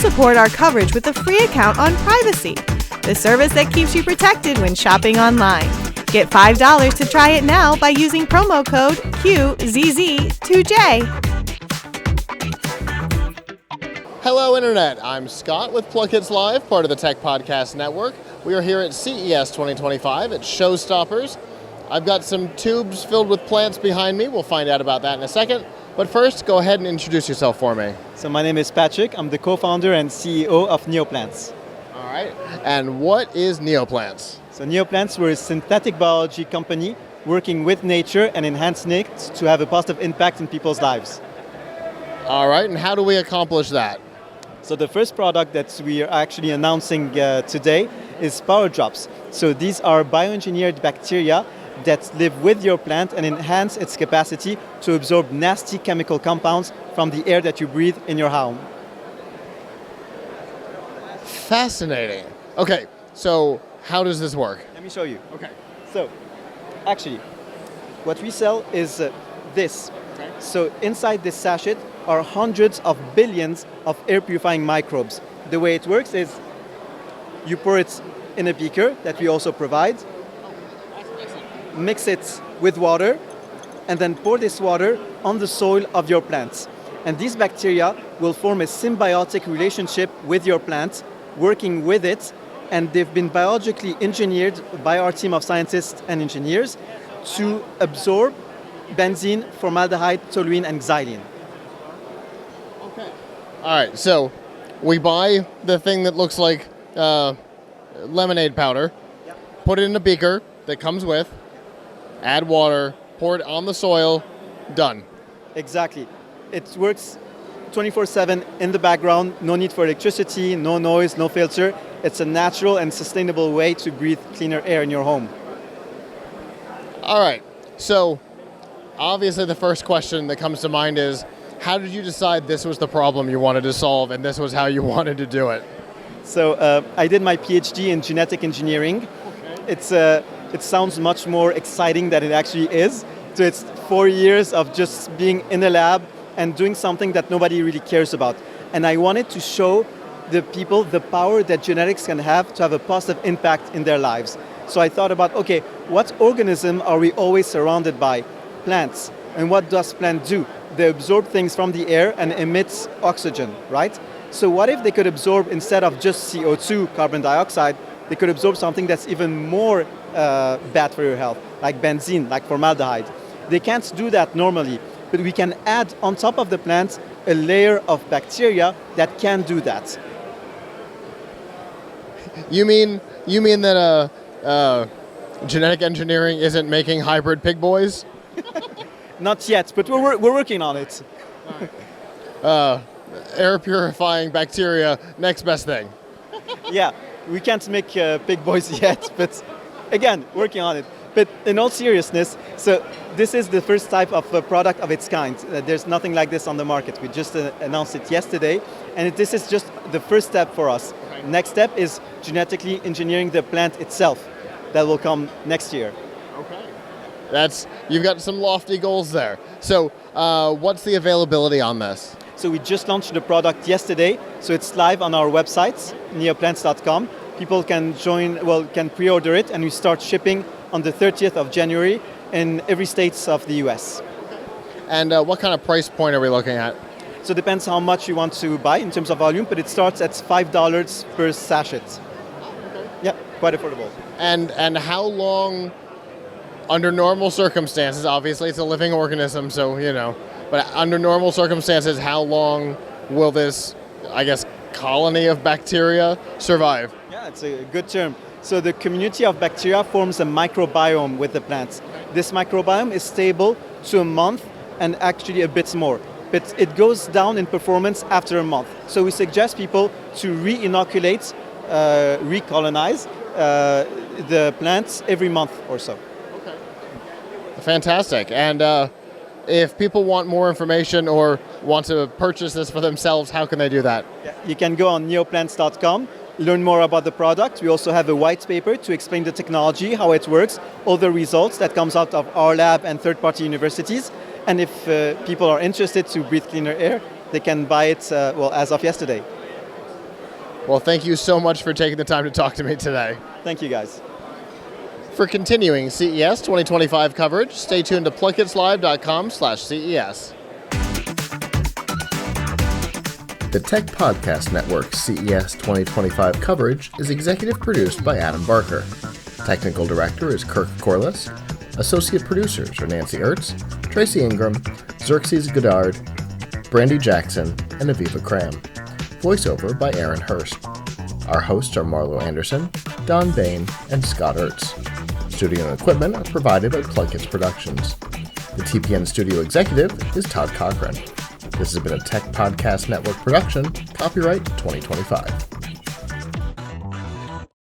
support our coverage with a free account on Privacy, the service that keeps you protected when shopping online. Get $5 to try it now by using promo code QZZ2J. Hello, Internet. I'm Scott with PLUGHITZ Live, part of the Tech Podcast Network. We are here at CES 2025 at Showstoppers. I've got some tubes filled with plants behind me. We'll find out about that in a second. But first, go ahead and introduce yourself for me. So my name is Patrick. I'm the co-founder and CEO of Neoplants. All right. And what is Neoplants? So Neoplants, we're a synthetic biology company working with nature and enhancing it to have a positive impact in people's lives. All right. And how do we accomplish that? So the first product that we are actually announcing today is Power Drops. So these are bioengineered bacteria that live with your plant and enhance its capacity to absorb nasty chemical compounds from the air that you breathe in your home. Fascinating. Okay, so how does this work? Let me show you. Okay. So, actually, what we sell is this. Okay. So inside this sachet are hundreds of billions of air purifying microbes. The way it works is you pour it in a beaker that we also provide, mix it with water, and then pour this water on the soil of your plants. And these bacteria will form a symbiotic relationship with your plant, working with it, and they've been biologically engineered by our team of scientists and engineers to absorb benzene, formaldehyde, toluene, and xylene. Okay. All right, so we buy the thing that looks like lemonade powder, put it in a beaker that comes with, add water, pour it on the soil, done. Exactly. It works 24/7 in the background, no need for electricity, no noise, no filter. It's a natural and sustainable way to breathe cleaner air in your home. All right, so obviously the first question that comes to mind is, how did you decide this was the problem you wanted to solve and this was how you wanted to do it? So I did my PhD in genetic engineering. Okay. It sounds much more exciting than it actually is. So it's 4 years of just being in a lab and doing something that nobody really cares about. And I wanted to show the people the power that genetics can have to have a positive impact in their lives. So I thought about, okay, what organism are we always surrounded by? Plants. And what does plant do? They absorb things from the air and emit oxygen, right? So what if they could absorb, instead of just CO2, carbon dioxide, they could absorb something that's even more bad for your health, like benzene, like formaldehyde. They can't do that normally, but we can add on top of the plant a layer of bacteria that can do that. You mean that genetic engineering isn't making hybrid pig boys? Not yet, but we're working on it. Air purifying bacteria, next best thing. Yeah, we can't make pig boys yet, but again, working on it. But in all seriousness, so this is the first type of product of its kind. There's nothing like this on the market. We just announced it yesterday, and this is just the first step for us. Okay. Next step is genetically engineering the plant itself. That will come next year. Okay. You've got some lofty goals there. So what's the availability on this? So we just launched the product yesterday, so it's live on our website, neoplants.com. People can can pre-order it, and we start shipping on the 30th of January in every state of the US. And what kind of price point are we looking at? So it depends how much you want to buy in terms of volume, but it starts at $5 per sachet. Okay. Yeah, quite affordable. And how long, under normal circumstances, obviously it's a living organism, so but under normal circumstances, how long will this, I guess, colony of bacteria survive? Yeah, it's a good term. So the community of bacteria forms a microbiome with the plants. This microbiome is stable to a month and actually a bit more. But it goes down in performance after a month. So we suggest people to re-inoculate, recolonize the plants every month or so. Okay. Fantastic. And if people want more information or want to purchase this for themselves, how can they do that? Yeah. You can go on neoplants.com, learn more about the product. We also have a white paper to explain the technology, how it works, all the results that comes out of our lab and third-party universities. And if people are interested to breathe cleaner air, they can buy it, as of yesterday. Well, thank you so much for taking the time to talk to me today. Thank you, guys. For continuing CES 2025 coverage, stay tuned to PLUGHITZLive.com/CES. The Tech Podcast Network CES 2025 coverage is executive produced by Adam Barker. Technical director is Kirk Corliss. Associate producers are Nancy Ertz, Tracy Ingram, Xerxes Goddard, Brandy Jackson, and Aviva Cram. Voiceover by Aaron Hurst. Our hosts are Marlo Anderson, Don Bain, and Scott Ertz. Studio and equipment are provided by PLUGHITZ Productions. The TPN studio executive is Todd Cochran. This has been a Tech Podcast Network production, copyright 2025.